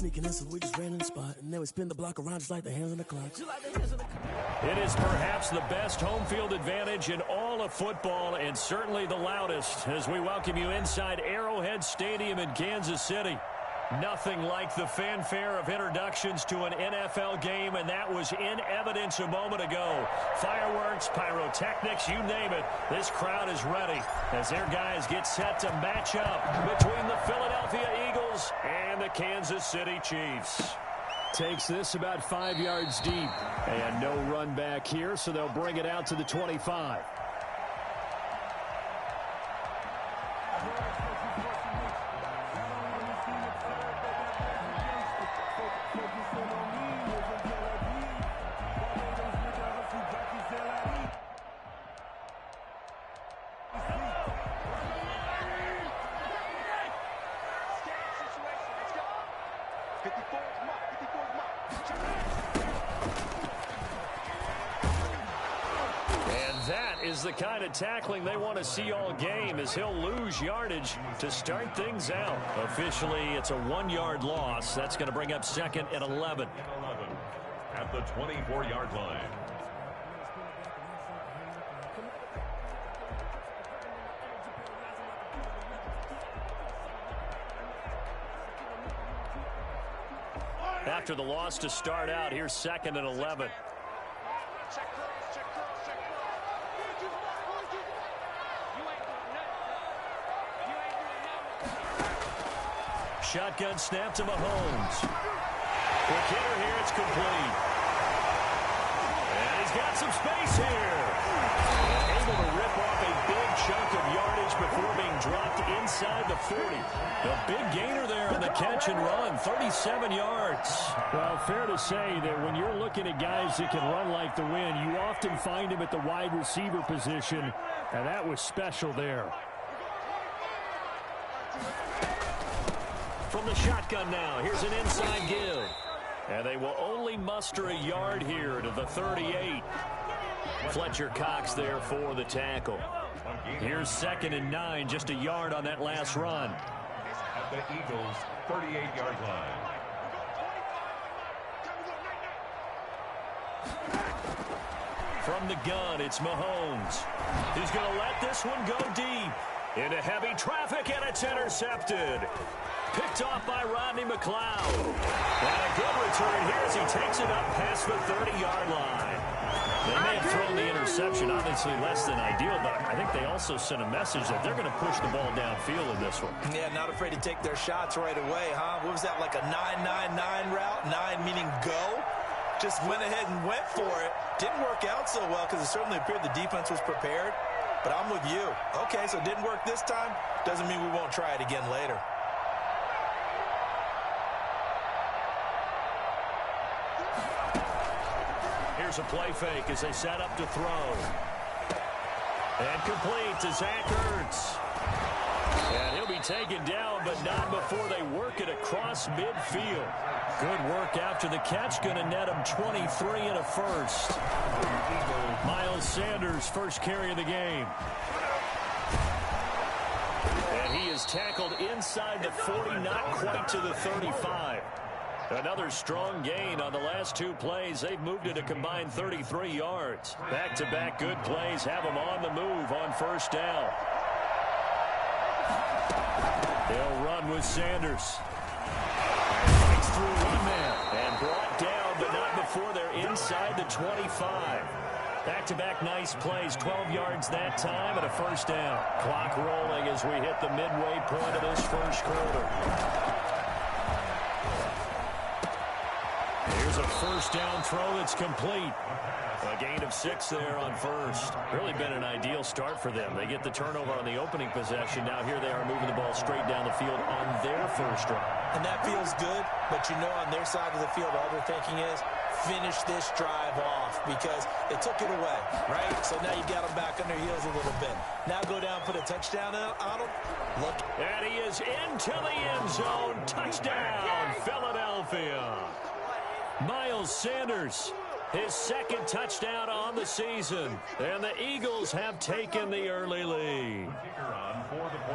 sneaking in, so we just ran in the spot. And then we spin the block around just like the hands on the clock. It is perhaps the best home field advantage in all of football, and certainly the loudest, as we welcome you inside Arrowhead Stadium in Kansas City. Nothing like the fanfare of introductions to an NFL game, and that was in evidence a moment ago. Fireworks, pyrotechnics, you name it. This crowd is ready as their guys get set to match up between the Philadelphia Eagles and the Kansas City Chiefs. Takes this about 5 yards deep, and no run back here, so they'll bring it out to the 25. The kind of tackling they want to see all game, as he'll lose yardage to start things out. Officially, it's a 1-yard loss. That's going to bring up 2nd and 11. At the 24-yard line. After the loss to start out, here's 2nd and 11. Shotgun snap to Mahomes. Quick hitter here, it's complete. And he's got some space here. Able to rip off a big chunk of yardage before being dropped inside the 40. The big gainer there on the catch and run, 37 yards. Well, fair to say that when you're looking at guys that can run like the wind, you often find him at the wide receiver position, and that was special there. From the shotgun now, here's an inside give. And they will only muster a yard here to the 38. Fletcher Cox there for the tackle. Here's 2nd and 9, just a yard on that last run. At the Eagles' 38-yard line. From the gun, it's Mahomes. He's going to let this one go deep. Into heavy traffic, and it's intercepted. Picked off by Rodney McLeod. And a good return here as he takes it up past the 30-yard line. They may have thrown the interception, obviously less than ideal, but I think they also sent a message that they're going to push the ball downfield in this one. Yeah, not afraid to take their shots right away, huh? What was that, like a 9-9-9 route? 9 meaning go? Just went ahead and went for it. Didn't work out so well because it certainly appeared the defense was prepared. But I'm with you. Okay, so it didn't work this time. Doesn't mean we won't try it again later. Here's a play fake as they set up to throw. And complete to Zach Ertz. And he'll be taken down, but not before they work it across midfield. Good work after the catch. Going to net him 23 and a first. Miles Sanders, first carry of the game. And he is tackled inside the 40, not quite to the 35. Another strong gain on the last 2 plays. They've moved it a combined 33 yards. Back-to-back good plays have them on the move on first down. They'll run with Sanders. Fights through one man and brought down, but not before they're inside the 25. Back-to-back nice plays, 12 yards that time and a first down. Clock rolling as we hit the midway point of this first quarter. Here's a first down throw that's complete. A gain of 6 there on first. Really been an ideal start for them. They get the turnover on the opening possession. Now here they are moving the ball straight down the field on their first drive. And that feels good, but you know on their side of the field all they're thinking is finish this drive off because they took it away, right? So now you got them back on their heels a little bit. Now go down, put a touchdown on them. Look. And he is into the end zone. Touchdown, Philadelphia. Miles Sanders His second touchdown on the season. And the Eagles have taken the early lead.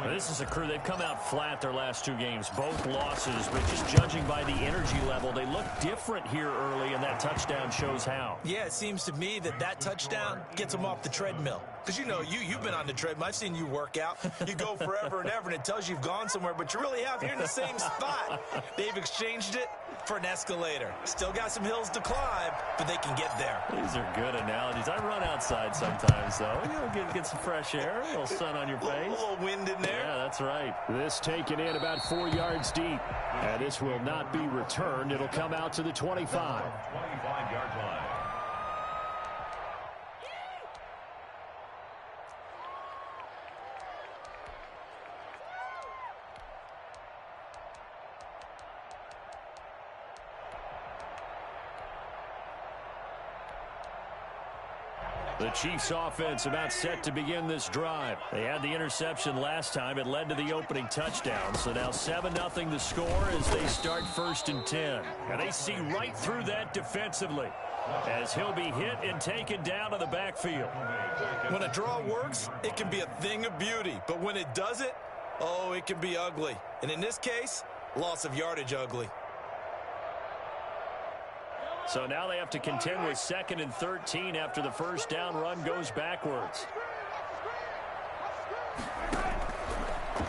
This is a crew. They've come out flat their last two games, both losses. But just judging by the energy level, they look different here early, and that touchdown shows how. Yeah, it seems to me that touchdown gets them off the treadmill. Because, you know, you've been on the treadmill. I've seen you work out. You go forever and ever, and it tells you you've gone somewhere, but you really have. You're in the same spot. They've exchanged it for an escalator. Still got some hills to climb, but they can get there. These are good analogies. I run outside sometimes, though. You know, get some fresh air, a little sun on your face. A little wind in there. Yeah, that's right. This taken in about 4 yards deep. And this will not be returned. It'll come out to the 25. 25-yard line. The Chiefs offense about set to begin this drive. They had the interception last time. It led to the opening touchdown. So now 7-0 the score as they start 1st and 10. And they see right through that defensively as he'll be hit and taken down to the backfield. When a draw works, it can be a thing of beauty. But when it doesn't, oh, it can be ugly. And in this case, loss of yardage ugly. So now they have to contend with 2nd and 13 after the first down run goes backwards.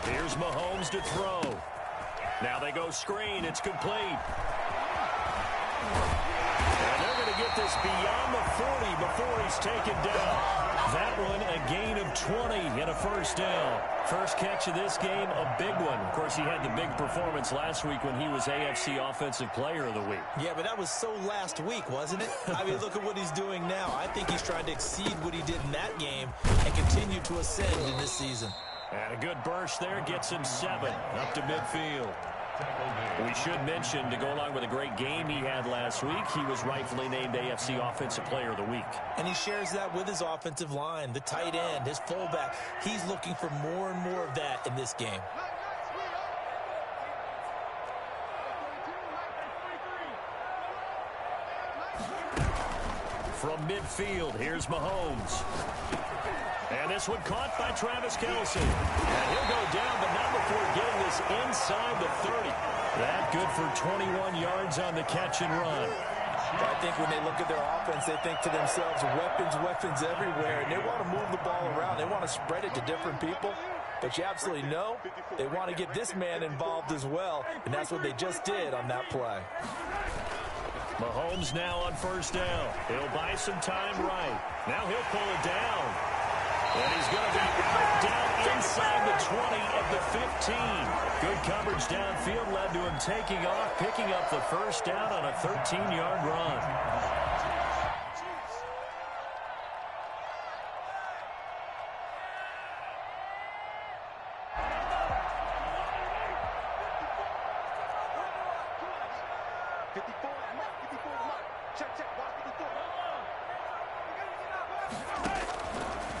Here's Mahomes to throw. Now they go screen. It's complete. And they're going to get this beyond the 40 before he's taken down. That one, a gain of 20 and a first down. First catch of this game, a big one. Of course, he had the big performance last week when he was AFC Offensive Player of the Week. Yeah, but that was so last week, wasn't it? I mean, look at what he's doing now. I think he's trying to exceed what he did in that game and continue to ascend in this season. And a good burst there gets him 7 up to midfield. We should mention, to go along with a great game he had last week, he was rightfully named AFC Offensive Player of the Week. And he shares that with his offensive line, the tight end, his fullback. He's looking for more and more of that in this game. From midfield, here's Mahomes. And this one caught by Travis Kelce. And he'll go down, but not before getting this inside the 30. That good for 21 yards on the catch and run. I think when they look at their offense, they think to themselves, weapons everywhere. And they want to move the ball around. They want to spread it to different people. But you absolutely know they want to get this man involved as well. And that's what they just did on that play. Mahomes now on first down. He'll buy some time right. Now he'll pull it down. And he's going to be down inside the 20 at the 15. Good coverage downfield led to him taking off, picking up the first down on a 13-yard run.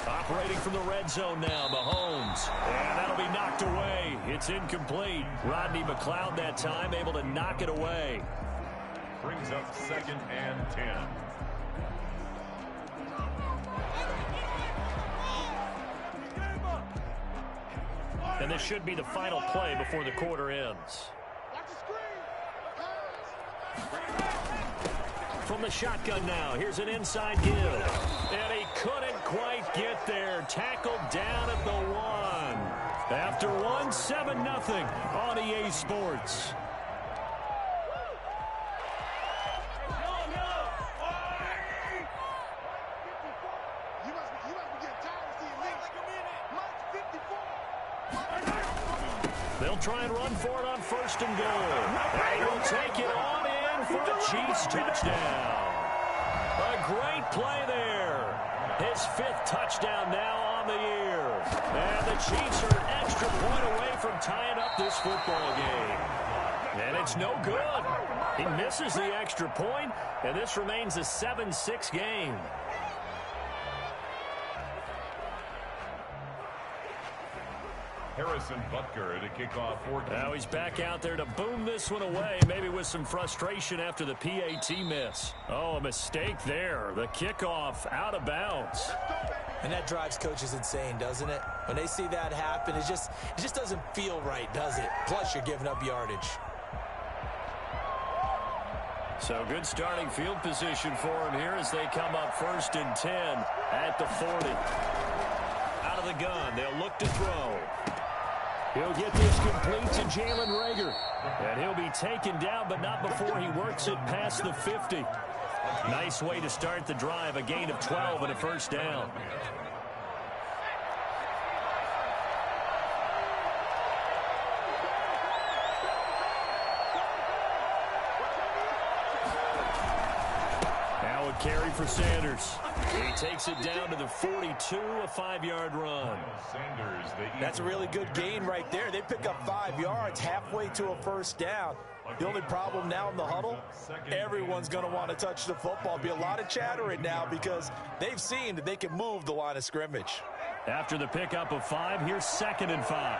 Operating from the red zone now, Mahomes. And that'll be knocked away. It's incomplete. Rodney McLeod that time able to knock it away. Brings up 2nd and 10. And this should be the final play before the quarter ends. From the shotgun now, here's an inside give. And he couldn't quite get there. Tackled down at the 1. After 1, 7-0 on EA Sports. They'll try and run for it on 1st and goal. And he'll take it on in for a Chiefs touchdown. A great play there. His 5th touchdown now on the year. And the Chiefs are an extra point away from tying up this football game. And it's no good. He misses the extra point, and this remains a 7-6 game. Harrison Butker to kick off 14. Now he's back out there to boom this one away, maybe with some frustration after the PAT miss. Oh, a mistake there. The kickoff out of bounds. And that drives coaches insane, doesn't it? When they see that happen, it just doesn't feel right, does it? Plus, you're giving up yardage. So good starting field position for him here as they come up 1st and 10 at the 40. Out of the gun, they'll look to throw. He'll get this complete to Jalen Reagor. And he'll be taken down, but not before he works it past the 50. Nice way to start the drive, a gain of 12 and a first down. Now a carry for Sanders. He takes it down to the 42, a 5-yard run. That's a really good gain right there. They pick up 5 yards halfway to a first down. The only problem now in the huddle, everyone's going to want to touch the football. Be a lot of chattering now because they've seen that they can move the line of scrimmage. After the pickup of 5, here's 2nd and 5.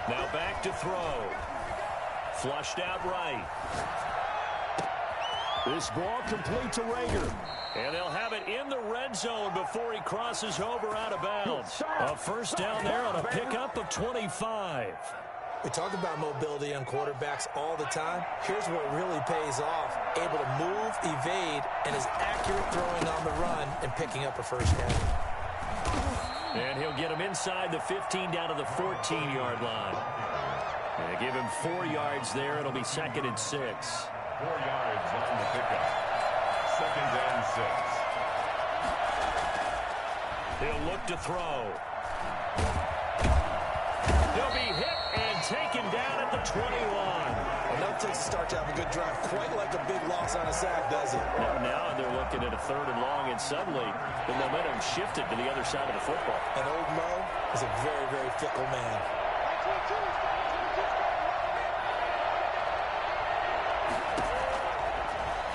Now back to throw. Flushed out right. This ball complete to Reagor. And they'll have it in the red zone before he crosses over out of bounds. A first down there on a pickup of 25. We talk about mobility on quarterbacks all the time. Here's what really pays off. Able to move, evade, and is accurate throwing on the run and picking up a first down. And he'll get him inside the 15 down to the 14-yard line. And they give him 4 yards there. It'll be 2nd and 6. 4 yards on the pickup. 2nd and 6. He'll look to throw. He'll be hit and taken down at the 21. Well, that takes a start to have a good drive. Quite like a big loss on a sack, does it? Now they're looking at a 3rd and long, and suddenly the momentum shifted to the other side of the football. And old Mo is a very, very fickle man.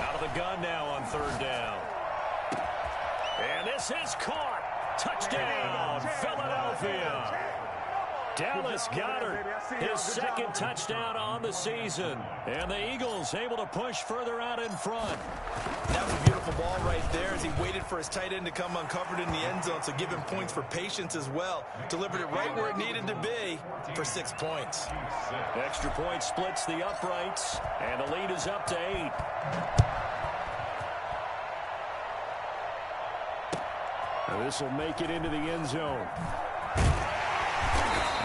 Out of the gun now on 3rd down. And this is caught. Touchdown, Philadelphia. Dallas Goedert, his 2nd touchdown on the season. And the Eagles able to push further out in front. That was a beautiful ball right there as he waited for his tight end to come uncovered in the end zone, so give him points for patience as well. Delivered it right where it needed to be for 6 points. Extra point splits the uprights, and the lead is up to 8. Now this will make it into the end zone.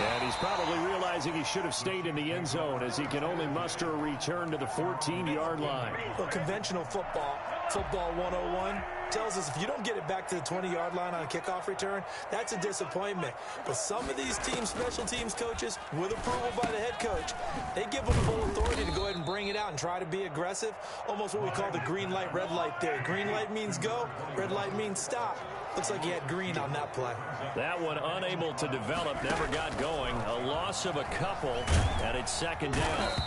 And he's probably realizing he should have stayed in the end zone as he can only muster a return to the 14-yard line. Well, conventional football 101, tells us if you don't get it back to the 20-yard line on a kickoff return, that's a disappointment. But some of these teams, special teams coaches, with approval by the head coach, they give them full authority to go ahead and bring it out and try to be aggressive. Almost what we call the green light, red light theory. Green light means go, red light means stop. Looks like he had green on that play. That one unable to develop, never got going. A loss of a couple, and it's 2nd down.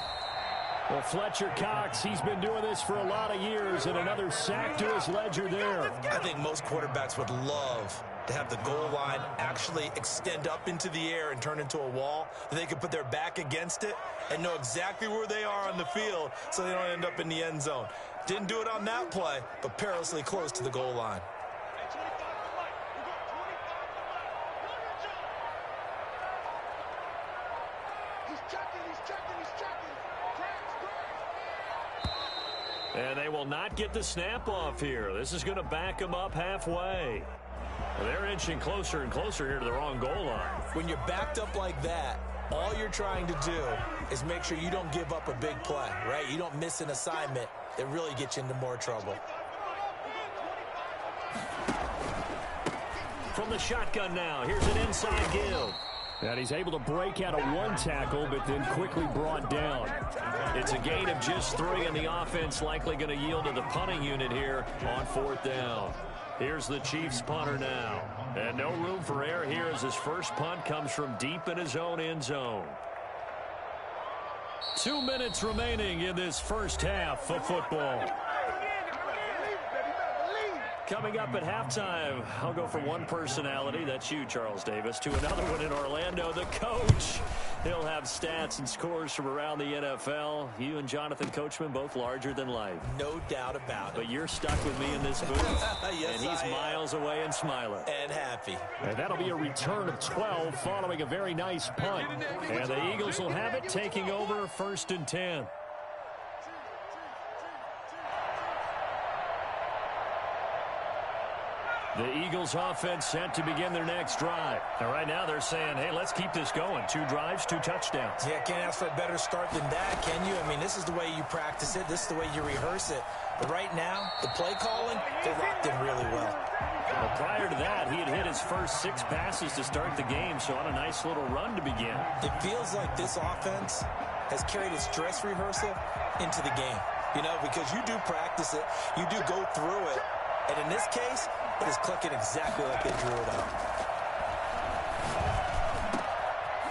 Well, Fletcher Cox, he's been doing this for a lot of years, and another sack to his ledger there. I think most quarterbacks would love to have the goal line actually extend up into the air and turn into a wall. They could put their back against it and know exactly where they are on the field so they don't end up in the end zone. Didn't do it on that play, but perilously close to the goal line. And they will not get the snap off here. This is going to back them up halfway. Well, they're inching closer and closer here to the wrong goal line. When you're backed up like that, all you're trying to do is make sure you don't give up a big play, right? You don't miss an assignment that really gets you into more trouble. From the shotgun now, here's an inside give. And he's able to break out of one tackle, but then quickly brought down. It's a gain of just 3, and the offense likely going to yield to the punting unit here on 4th down. Here's the Chiefs punter now. And no room for error here as his first punt comes from deep in his own end zone. 2 minutes remaining in this first half of football. Coming up at halftime, I'll go from one personality, that's you, Charles Davis, to another one in Orlando, the coach. He'll have stats and scores from around the NFL. You and Jonathan Coachman, both larger than life. No doubt about it. But you're stuck with me in this booth. Yes, and he's miles away and smiling. And happy. And that'll be a return of 12 following a very nice punt. And the Eagles will have it, taking over 1st and 10. The Eagles offense set to begin their next drive. And right now they're saying, hey, let's keep this going. 2 drives, 2 touchdowns. Yeah, can't ask for a better start than that, can you? I mean, this is the way you practice it. This is the way you rehearse it. But right now, the play calling, they locked in really well. Well, prior to that, he had hit his first 6 passes to start the game, so on a nice little run to begin. It feels like this offense has carried its dress rehearsal into the game. You know, because you do practice it, you do go through it, and in this case, it is clicking exactly like they drew it up.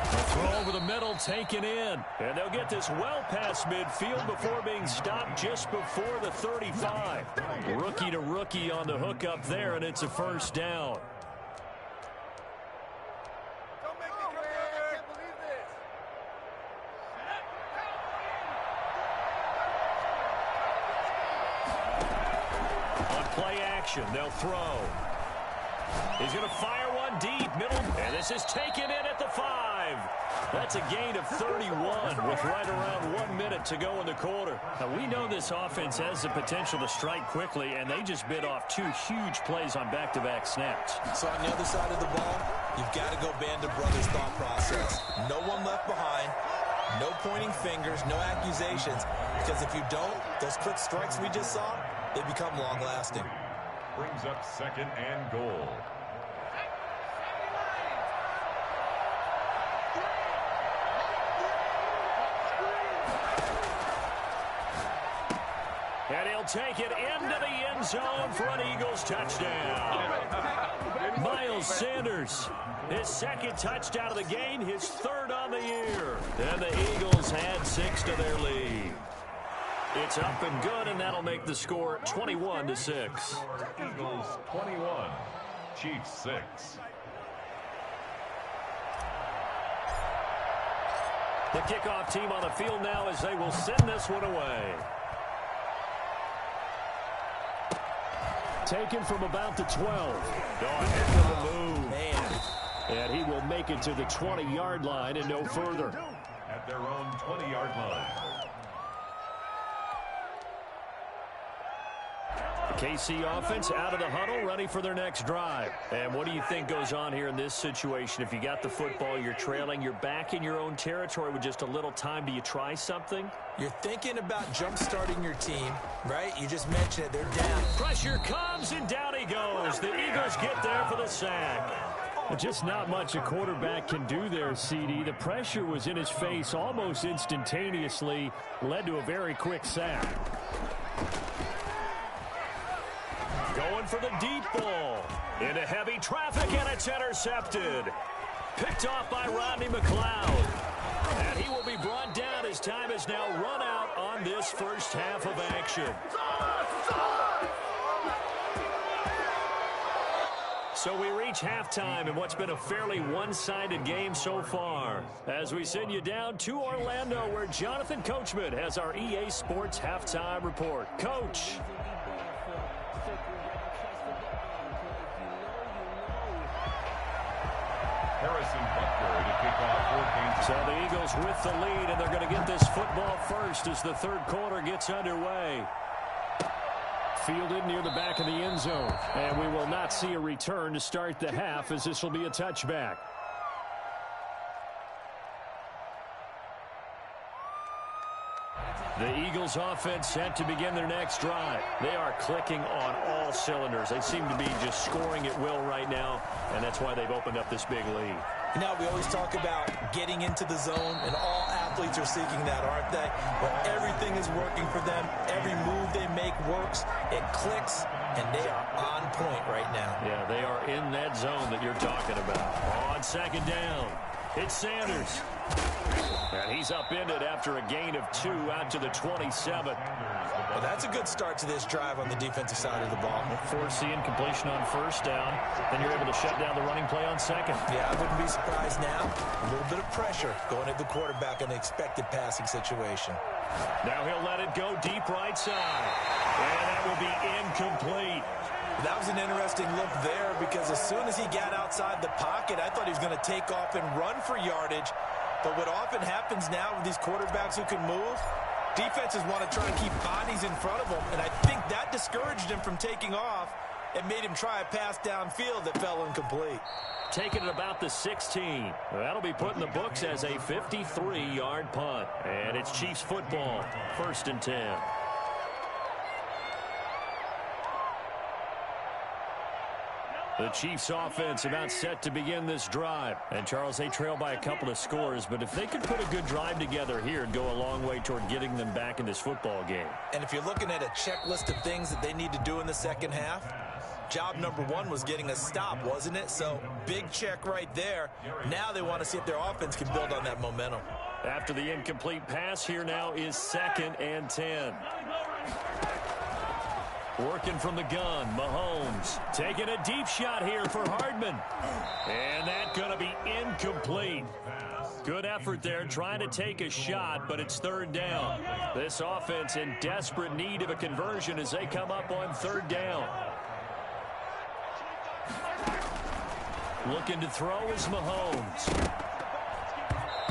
A throw over the middle, taken in. And they'll get this well past midfield before being stopped just before the 35. Rookie to rookie on the hook up there, and it's a first down. They'll throw. He's going to fire one deep, middle, and this is taken in at the 5. That's a gain of 31 with right around 1 minute to go in the quarter. Now, we know this offense has the potential to strike quickly, and they just bit off 2 huge plays on back-to-back snaps. So on the other side of the ball, you've got to go Band of Brothers thought process. No one left behind. No pointing fingers, no accusations, because if you don't, those quick strikes we just saw, they become long-lasting. Brings up 2nd and goal. And he'll take it into the end zone for an Eagles touchdown. Miles Sanders, his 2nd touchdown of the game, his 3rd on the year. And the Eagles add 6 to their lead. It's up and good, and that'll make the score 21-6. Eagles 21, Chiefs 6. The kickoff team on the field now as they will send this one away. Taken from about the 12. Heck of a move. Man. And he will make it to the 20-yard line and no further. At their own 20-yard line. The KC offense out of the huddle, ready for their next drive. And what do you think goes on here in this situation? If you got the football, you're trailing, you're back in your own territory with just a little time. Do you try something? You're thinking about jump-starting your team, right? You just mentioned it. They're down. Pressure comes, and down he goes. The Eagles get there for the sack. Just not much a quarterback can do there, CD. The pressure was in his face almost instantaneously, led to a very quick sack. Going for the deep ball. Into heavy traffic, and it's intercepted. Picked off by Rodney McLeod. And he will be brought down as time has now run out on this first half of action. So we reach halftime in what's been a fairly one-sided game so far. As we send you down to Orlando, where Jonathan Coachman has our EA Sports Halftime Report. Coach. Harrison Butker to kick off 14. So the Eagles with the lead, and they're going to get this football first as the 3rd quarter gets underway. Fielded near the back of the end zone. And we will not see a return to start the half, as this will be a touchback. The Eagles offense set to begin their next drive. They are clicking on all cylinders. They seem to be just scoring at will right now, and that's why they've opened up this big lead. You know, we always talk about getting into the zone, and all athletes are seeking that, aren't they? Where everything is working for them. Every move they make works. It clicks, and they are on point right now. Yeah, they are in that zone that you're talking about. On 2nd down. It's Sanders. And he's upended after a gain of 2 out to the 27. Well, that's a good start to this drive on the defensive side of the ball. Force the incompletion on first down. Then you're able to shut down the running play on second. Yeah, I wouldn't be surprised now. A little bit of pressure going at the quarterback in an expected passing situation. Now he'll let it go deep right side. And that will be incomplete. That was an interesting look there because as soon as he got outside the pocket, I thought he was going to take off and run for yardage. But what often happens now with these quarterbacks who can move, defenses want to try and keep bodies in front of them, and I think that discouraged him from taking off and made him try a pass downfield that fell incomplete. Taking it about the 16. That'll be put in the books as a 53-yard punt. And it's Chiefs football, 1st and 10. The Chiefs offense about set to begin this drive. And, Charles, they trail by a couple of scores, but if they could put a good drive together here, it'd go a long way toward getting them back in this football game. And if you're looking at a checklist of things that they need to do in the second half, job number 1 was getting a stop, wasn't it? So, big check right there. Now they want to see if their offense can build on that momentum. After the incomplete pass, here now is 2nd and 10. Working from the gun, Mahomes taking a deep shot here for Hardman. And that's going to be incomplete. Good effort there trying to take a shot, but it's 3rd down. This offense in desperate need of a conversion as they come up on 3rd down. Looking to throw is Mahomes.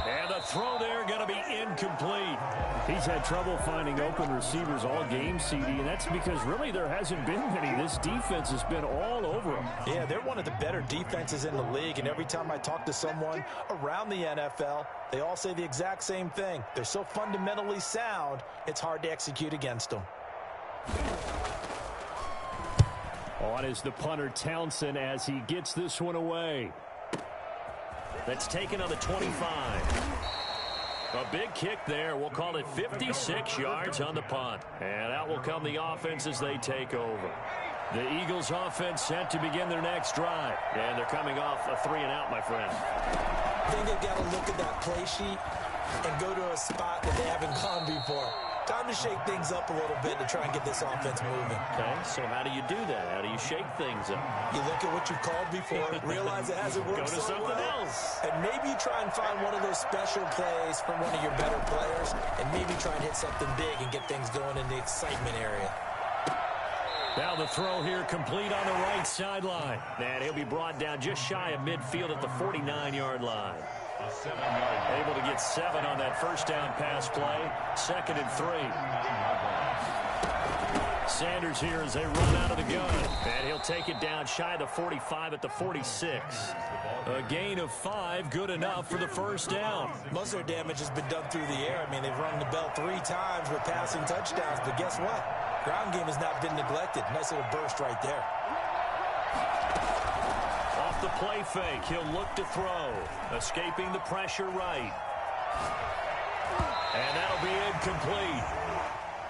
And the throw there going to be incomplete. He's had trouble finding open receivers all game, CD, and that's because really there hasn't been many. This defense has been all over him. Yeah, they're one of the better defenses in the league, and every time I talk to someone around the NFL, they all say the exact same thing. They're so fundamentally sound, it's hard to execute against them. On is the punter, Townsend, as he gets this one away. That's taken on the 25. A big kick there. We'll call it 56 yards on the punt. And out will come the offense as they take over. The Eagles offense set to begin their next drive. And they're coming off a 3-and-out, my friend. I think they've got to look at that play sheet and go to a spot that they haven't gone before. Time to shake things up a little bit to try and get this offense moving. Okay, so how do you do that? How do you shake things up? You look at what you've called before, realize it hasn't worked Go to so something well, else. and maybe try and find one of those special plays from one of your better players, and maybe try and hit something big and get things going in the excitement area. Now the throw here complete on the right sideline. And he'll be brought down just shy of midfield at the 49-yard line. Able to get 7 on that first down pass play. 2nd and 3. Sanders here as they run out of the gun. And he'll take it down shy of the 45 at the 46. A gain of 5, good enough for the first down. Most of their damage has been done through the air. I mean, they've rung the bell 3 times with passing touchdowns. But guess what? Ground game has not been neglected. Nice little burst right there. Off the play fake, he'll look to throw. Escaping the pressure right. And that'll be incomplete.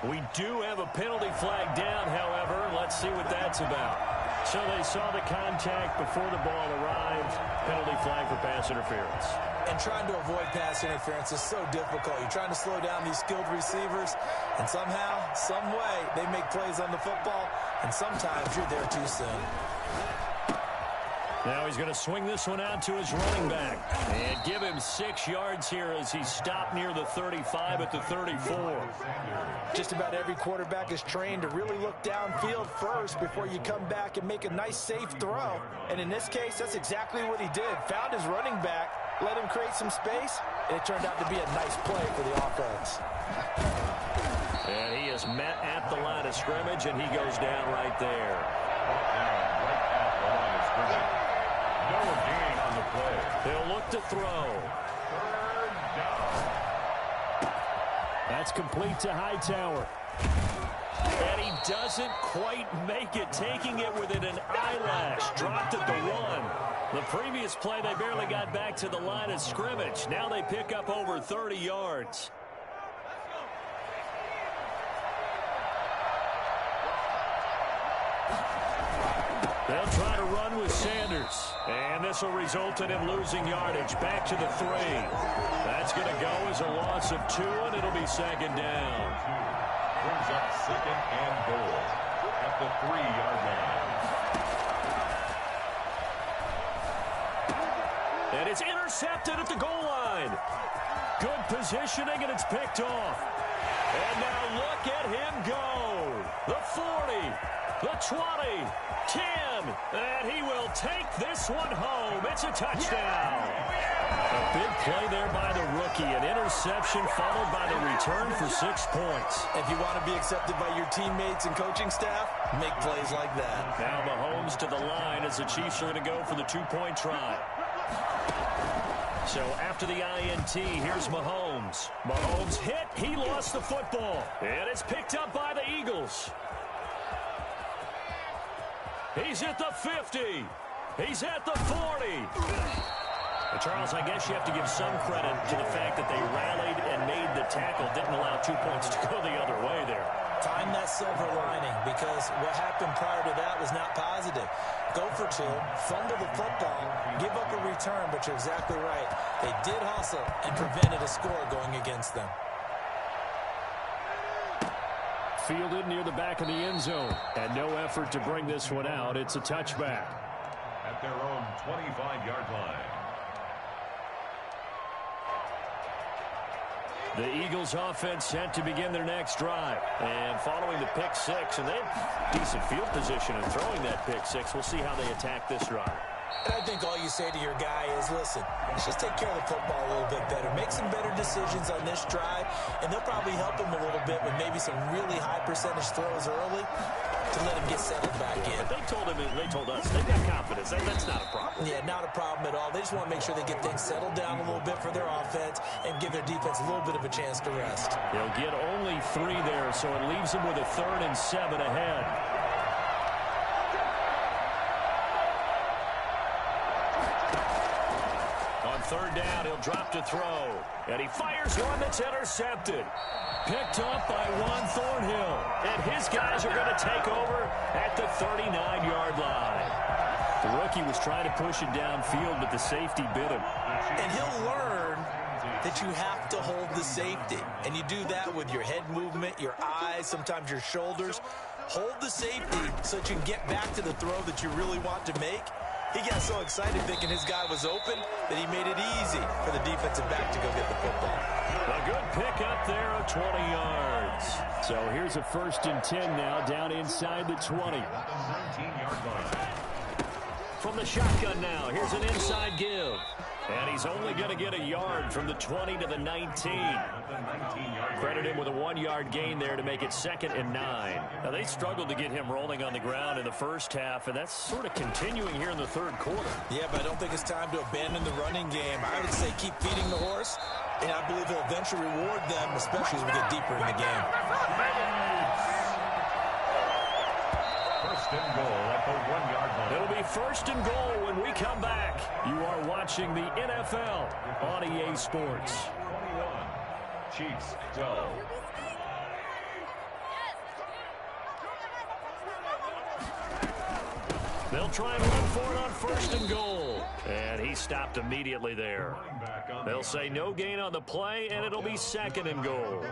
We do have a penalty flag down, however. Let's see what that's about. So they saw the contact before the ball arrived. Penalty flag for pass interference. And trying to avoid pass interference is so difficult. You're trying to slow down these skilled receivers, and somehow, some way, they make plays on the football, and sometimes you're there too soon. Now he's going to swing this one out to his running back and give him 6 yards here as he stopped near the 35 at the 34. Just about every quarterback is trained to really look downfield first before you come back and make a nice, safe throw. And in this case, that's exactly what he did. Found his running back, let him create some space, and it turned out to be a nice play for the offense. And he is met at the line of scrimmage, and he goes down right there. No gain on the play. He'll look to throw. That's complete to Hightower. And he doesn't quite make it, taking it within an eyelash. Dropped at the 1. The previous play, they barely got back to the line of scrimmage. Now they pick up over 30 yards. They'll try to run with Sanders. And this will result in him losing yardage. Back to the 3. That's going to go as a loss of 2, and it'll be second down. Brings up second and goal at the 3-yard line. And it's intercepted at the goal line. Good positioning, and it's picked off. And now look at him go. The 40, the 20, 10, and he will take this one home. It's a touchdown. A big play there by the rookie. An interception followed by the return for 6 points. If you want to be accepted by your teammates and coaching staff, make plays like that. Now Mahomes to the line as the Chiefs are going to go for the 2-point try. So after the INT, here's Mahomes. Mahomes hit. He lost the football. And it's picked up by the Eagles. He's at the 50. He's at the 40. Charles, I guess you have to give some credit to the fact that they rallied and made the tackle. Didn't allow 2 points to go the other way there. Find that silver lining, because what happened prior to that was not positive. Go for 2, fumble the football, give up a return, but you're exactly right. They did hustle and prevented a score going against them. Fielded near the back of the end zone. And no effort to bring this one out. It's a touchback. At their own 25-yard line. The Eagles offense set to begin their next drive. And following the pick 6, and they have decent field position in throwing that pick 6. We'll see how they attack this drive. And I think all you say to your guy is, listen, let's just take care of the football a little bit better. Make some better decisions on this drive, and they'll probably help him a little bit with maybe some really high percentage throws early to let him get settled back in. But they told us they've got confidence. That's not a problem. Yeah, not a problem at all. They just want to make sure they get things settled down a little bit for their offense and give their defense a little bit of a chance to rest. They'll get only 3 there, so it leaves them with a 3rd and 7 ahead. On 3rd down, he'll drop to throw. And he fires one that's intercepted. Picked up by Juan Thornhill. And his guys are going to take over at the 39-yard line. The rookie was trying to push it downfield, but the safety bit him. And he'll learn that you have to hold the safety. And you do that with your head movement, your eyes, sometimes your shoulders. Hold the safety so that you can get back to the throw that you really want to make. He got so excited thinking his guy was open that he made it easy for the defensive back to go get the football. A good pick up there of 20 yards. So here's a 1st and 10 now, down inside the 20. From the shotgun now, here's an inside give. And he's only going to get a yard from the 20 to the 19. Credit him with a 1-yard gain there to make it 2nd and 9. Now, they struggled to get him rolling on the ground in the first half, and that's sort of continuing here in the 3rd quarter. Yeah, but I don't think it's time to abandon the running game. I would say keep feeding the horse, and I believe he'll eventually reward them, especially as we get deeper in the game. 1st and goal at the 1-yard line. It'll be 1st and goal when we come back. You are watching the NFL on EA Sports. 21. Chiefs go. They'll try and run for it on 1st and goal. And he stopped immediately there. They'll say no gain on the play, and it'll be 2nd and goal.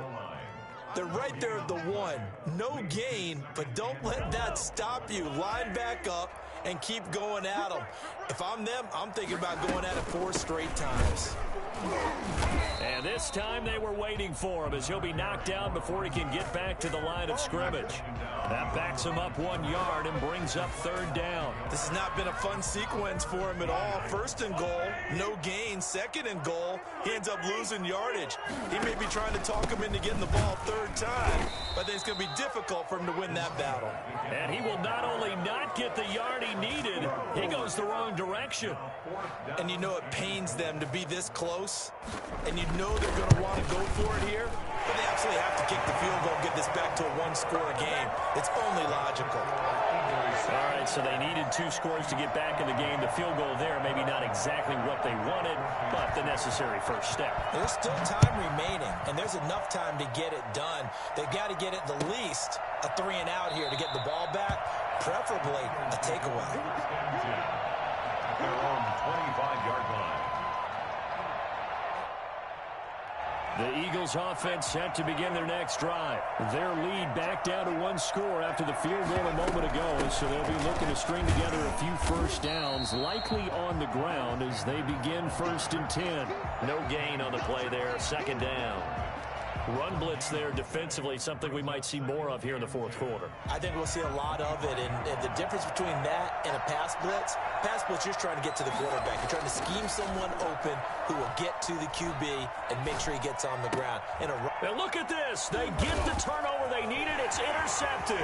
They're right there at the 1. No gain, but don't let that stop you. Line back up and keep going at them. If I'm them, I'm thinking about going at it 4 straight times. And this time they were waiting for him as he'll be knocked down before he can get back to the line of scrimmage. That backs him up 1 yard and brings up 3rd down. This has not been a fun sequence for him at all. 1st and goal, no gain. 2nd and goal, he ends up losing yardage. He may be trying to talk him into getting the ball 3rd time, but I think it's going to be difficult for him to win that battle. And he will not only not get the yard he needed, he goes the wrong direction. And you know it pains them to be this close, and you know they're going to want to go for it here, but they absolutely have to kick the field goal and get this back to a 1-score game. It's only logical. All right, so they needed 2 scores to get back in the game. The field goal there, maybe not exactly what they wanted, but the necessary first step. There's still time remaining, and there's enough time to get it done. They've got to get at the least a 3-and-out here to get the ball back, preferably a takeaway. Their own 25-yard line. The Eagles offense set to begin their next drive. Their lead back down to 1 score after the field goal a moment ago, so they'll be looking to string together a few first downs, likely on the ground as they begin 1st and 10. No gain on the play there, 2nd down. Run blitz there defensively, something we might see more of here in the 4th quarter. I think we'll see a lot of it, and the difference between that and a pass blitz, you're trying to get to the quarterback. You're trying to scheme someone open who will get to the QB and make sure he gets on the ground. Now look at this. They get the turnover they needed. It's intercepted.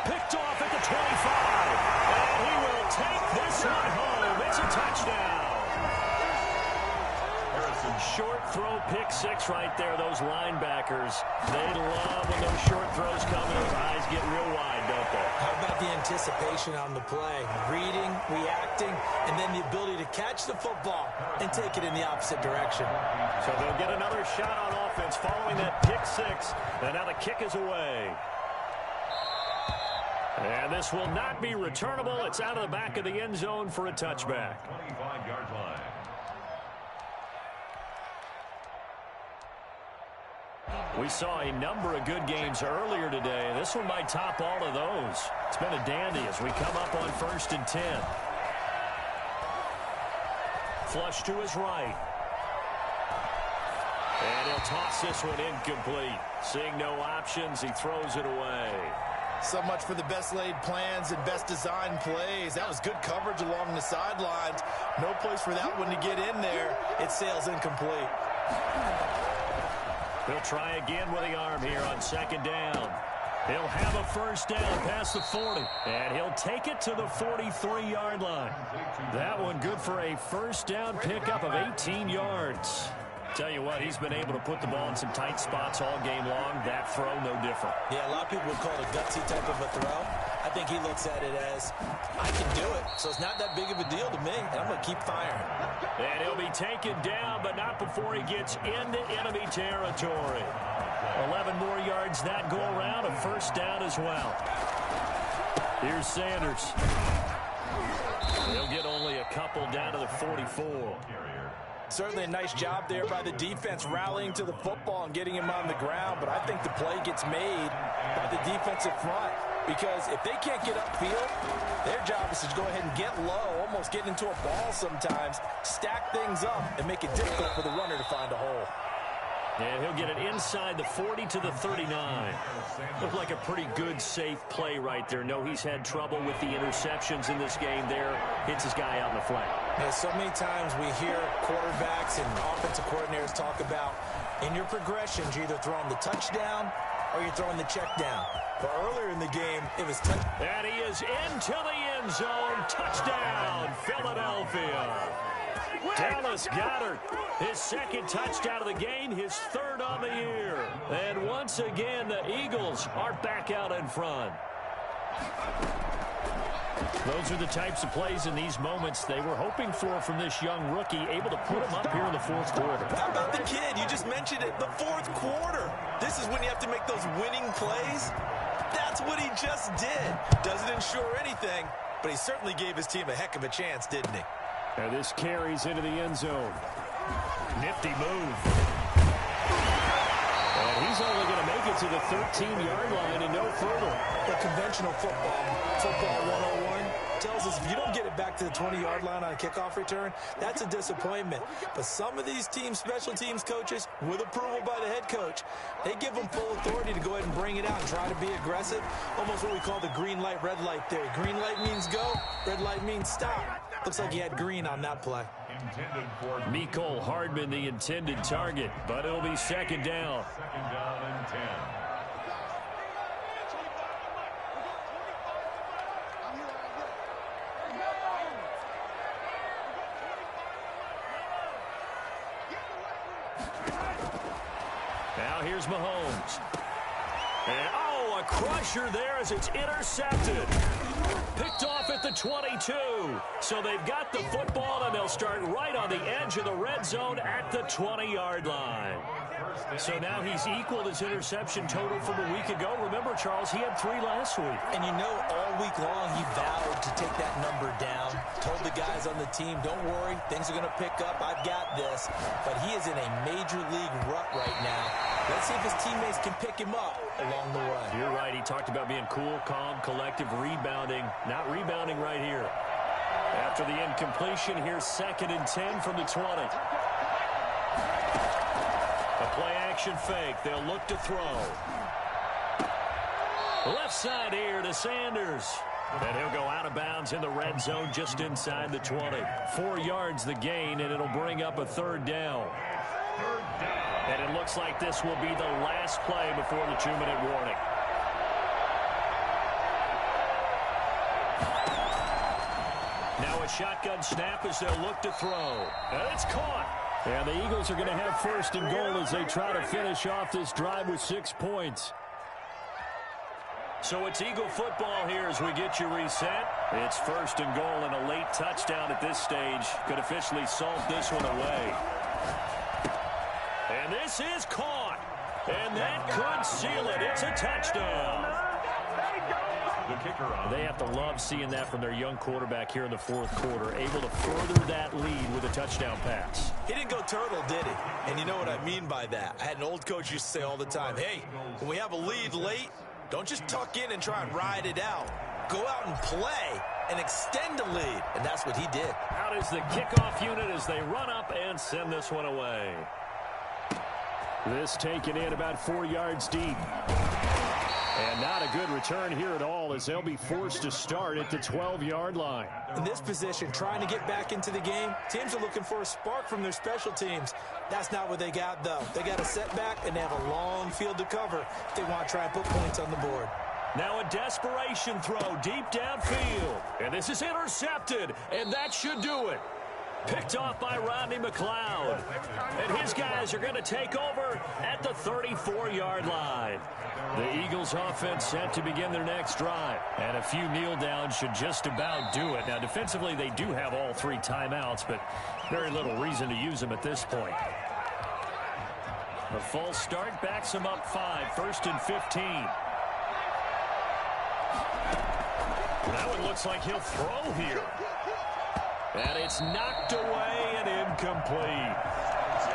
Picked off at the 25. And he will take this one home. It's a touchdown. Short throw, pick 6 right there. Those linebackers, they love when those short throws come and those eyes get real wide, don't they? How about the anticipation on the play? Reading, reacting, and then the ability to catch the football and take it in the opposite direction. So they'll get another shot on offense following that pick 6. And now the kick is away. And this will not be returnable. It's out of the back of the end zone for a touchback. 25-yard line. We saw a number of good games earlier today. This one might top all of those. It's been a dandy as we come up on 1st and 10. Flush to his right. And he'll toss this one incomplete. Seeing no options, he throws it away. So much for the best laid plans and best designed plays. That was good coverage along the sidelines. No place for that one to get in there. It sails incomplete. He'll try again with the arm here on 2nd down. He'll have a first down past the 40. And he'll take it to the 43-yard line. That one good for a first down pickup of 18 yards. Tell you what, he's been able to put the ball in some tight spots all game long. That throw, no different. Yeah, a lot of people would call it a gutsy type of a throw. I think he looks at it as, I can do it, so it's not that big of a deal to me, and I'm going to keep firing. And he'll be taken down, but not before he gets into enemy territory. 11 more yards that go around, a first down as well. Here's Sanders. He'll get only a couple down to the 44. Certainly a nice job there by the defense rallying to the football and getting him on the ground, but I think the play gets made by the defensive front because if they can't get upfield, their job is to go ahead and get low, almost get into a ball sometimes, stack things up, and make it difficult for the runner to find a hole. And he'll get it inside the 40 to the 39. Looked like a pretty good, safe play right there. No, he's had trouble with the interceptions in this game there. Hits his guy out in the flat. Yeah, so many times we hear quarterbacks and offensive coordinators talk about in your progressions, you're either throwing the touchdown or you're throwing the check down. But earlier in the game, it was touch. And he is into the end zone. Touchdown, Philadelphia. Dallas Goedert, his 2nd touchdown of the game, his 3rd on the year. And once again, the Eagles are back out in front. Those are the types of plays in these moments they were hoping for from this young rookie, able to put him up here in the 4th quarter. How about the kid? You just mentioned it, the 4th quarter. This is when you have to make those winning plays. That's what he just did. Doesn't ensure anything, but he certainly gave his team a heck of a chance, didn't he? And this carries into the end zone. Nifty move. And he's only going to make it to the 13-yard line and no further. But conventional football 101, tells us if you don't get it back to the 20-yard line on a kickoff return, that's a disappointment. But some of these teams, special teams coaches, with approval by the head coach, they give them full authority to go ahead and bring it out and try to be aggressive. Almost what we call the green light, red light theory. Green light means go, red light means stop. Looks like he had green on that play. Mecole Hardman, the intended target, but it'll be 2nd down. 2nd down and 10. Now here's Mahomes. And, oh, a crusher there as it's intercepted. Picked off at the 22. So they've got the football, and they'll start right on the edge of the red zone at the 20-yard line. So now he's equaled his interception total from a week ago. Remember, Charles, he had 3 last week. And you know, all week long he vowed to take that number down. Told the guys on the team, don't worry, things are going to pick up. I've got this. But he is in a major league rut right now. Let's see if his teammates can pick him up along the way. You're right. He talked about being cool, calm, collective, rebounding. Not rebounding right here. After the incompletion, here's 2nd and 10 from the 20. A play-action fake. They'll look to throw. Left side here to Sanders. And he'll go out of bounds in the red zone just inside the 20. 4 yards the gain, and it'll bring up a 3rd down. And it looks like this will be the last play before the 2-minute warning. Now a shotgun snap as they'll look to throw. And it's caught. And the Eagles are going to have 1st and goal as they try to finish off this drive with 6 points. So it's Eagle football here as we get you reset. It's 1st and goal, and a late touchdown at this stage could officially salt this one away. And this is caught. And that could seal it. It's a touchdown. They have to love seeing that from their young quarterback here in the 4th quarter, able to further that lead with a touchdown pass. He didn't go turtle, did he? And you know what I mean by that. I had an old coach used to say all the time, hey, when we have a lead late, don't just tuck in and try and ride it out. Go out and play and extend the lead. And that's what he did. Out is the kickoff unit as they run up and send this one away. This taken in about 4 yards deep. And not a good return here at all as they'll be forced to start at the 12-yard line. In this position, trying to get back into the game, teams are looking for a spark from their special teams. That's not what they got, though. They got a setback, and they have a long field to cover if they want to try and put points on the board. Now a desperation throw deep downfield. And this is intercepted, and that should do it. Picked off by Rodney McLeod. And his guys are going to take over at the 34-yard line. The Eagles offense set to begin their next drive. And a few kneel downs should just about do it. Now defensively they do have all 3 timeouts, but very little reason to use them at this point. The false start backs them up 5, 1st and 15. Now it looks like he'll throw here. And it's knocked away and incomplete.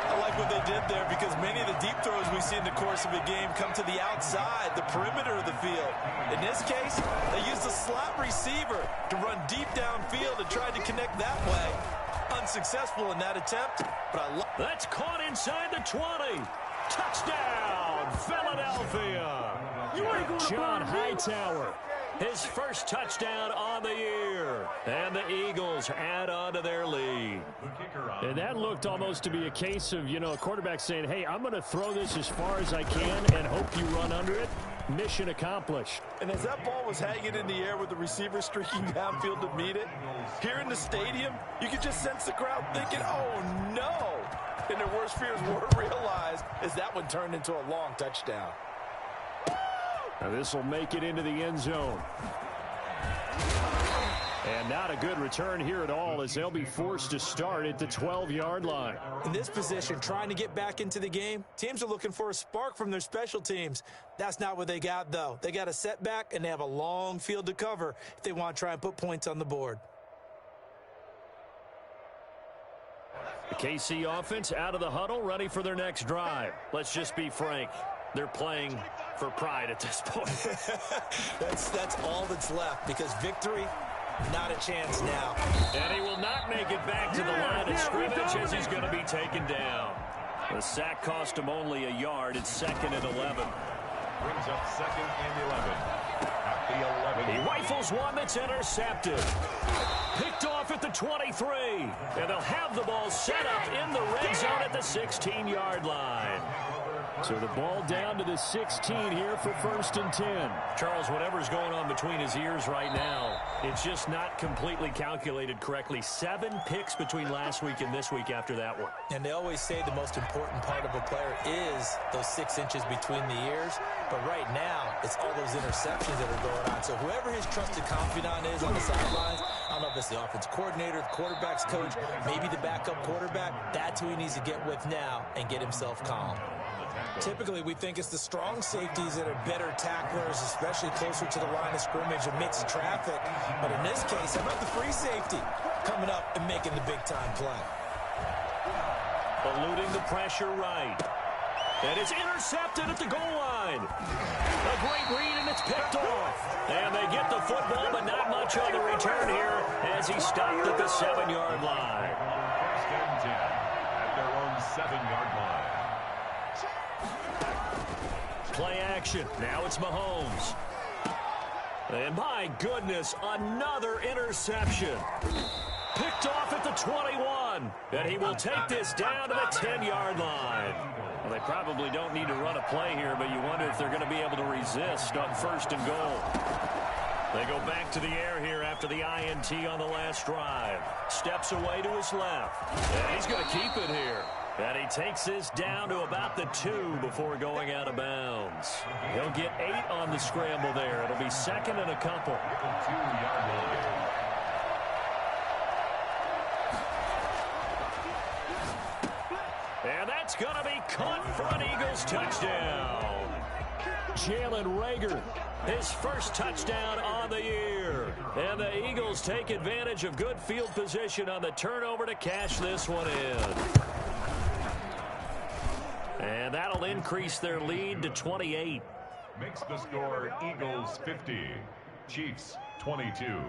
I like what they did there because many of the deep throws we see in the course of a game come to the outside, the perimeter of the field. In this case, they used a slot receiver to run deep downfield and tried to connect that way. Unsuccessful in that attempt, but I love. That's caught inside the 20. Touchdown, Philadelphia. John Hightower. His first touchdown on the year. And the Eagles add on to their lead. And that looked almost to be a case of, a quarterback saying, hey, I'm going to throw this as far as I can and hope you run under it. Mission accomplished. And as that ball was hanging in the air with the receiver streaking downfield to meet it, here in the stadium, you could just sense the crowd thinking, oh, no. And their worst fears were realized as that one turned into a long touchdown. Now this will make it into the end zone. And not a good return here at all as they'll be forced to start at the 12-yard line. In this position, trying to get back into the game, teams are looking for a spark from their special teams. That's not what they got, though. They got a setback, and they have a long field to cover if they want to try and put points on the board. The KC offense out of the huddle, ready for their next drive. Let's just be frank. They're playing for pride at this point. That's all that's left because victory, not a chance now. And he will not make it back to the line of scrimmage as he's going to be taken down. The sack cost him only a yard. It's 2nd and 11. Brings up 2nd and 11. At the 11. He rifles one that's intercepted. Picked off at the 23. And they'll have the ball set up in the red zone at the 16-yard line. So the ball down to the 16 here for 1st and 10. Charles, whatever's going on between his ears right now, it's just not completely calculated correctly. 7 picks between last week and this week after that one. And they always say the most important part of a player is those 6 inches between the ears. But right now, it's all those interceptions that are going on. So whoever his trusted confidant is on the sidelines, I don't know if it's the offense coordinator, the quarterback's coach, maybe the backup quarterback, that's who he needs to get with now and get himself calm. Typically, we think it's the strong safeties that are better tacklers, especially closer to the line of scrimmage amidst traffic. But in this case, how about the free safety coming up and making the big-time play? Eluding the pressure right. And it's intercepted at the goal line. A great read, and it's picked off. And they get the football, but not much on the return here as he stopped at the 7-yard line. 1st and 10 at their own 7-yard line. Play action. Now it's Mahomes. And my goodness, another interception. Picked off at the 21. And he will take this down to the 10-yard line. Well, they probably don't need to run a play here, but you wonder if they're going to be able to resist on 1st and goal. They go back to the air here after the INT on the last drive. Steps away to his left. And he's going to keep it here. And he takes this down to about the 2 before going out of bounds. He'll get 8 on the scramble there. It'll be 2nd and a couple. 2-yard line. And that's going to be caught for an Eagles touchdown. Jalen Reagor, his first touchdown on the year. And the Eagles take advantage of good field position on the turnover to cash this one in. And that'll increase their lead to 28. Makes the score Eagles 50, Chiefs 22.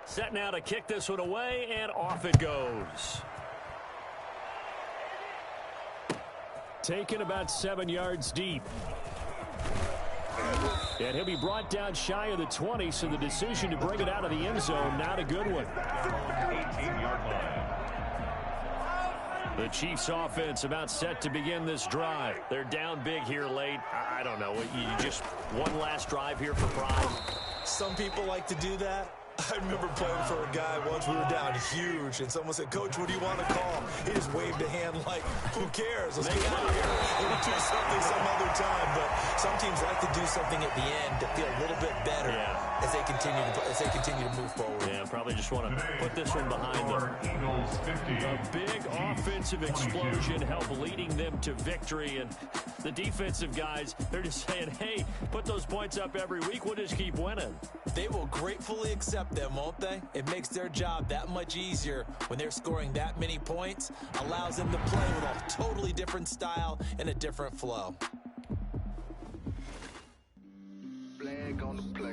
Set now to kick this one away, and off it goes. Taken about 7 yards deep. And he'll be brought down shy of the 20, so the decision to bring it out of the end zone, not a good one. 18-yard line. The Chiefs offense about set to begin this drive. They're down big here late. I don't know. You just one last drive here for pride. Some people like to do that. I remember playing for a guy once. We were down huge, and someone said, "Coach, what do you want to call?" He just waved a hand like, "Who cares? Let's get out of here. We'll do something some other time." But some teams like to do something at the end to feel a little bit better as they continue to move forward. Yeah, probably just want to put this one behind them. Eagles 50. A big offensive explosion helped leading them to victory, and the defensive guys, they're just saying, "Hey, put those points up every week. We'll just keep winning." They will gratefully accept them, won't they? It makes their job that much easier when they're scoring that many points. Allows them to play with a totally different style and a different flow. Flag on the play.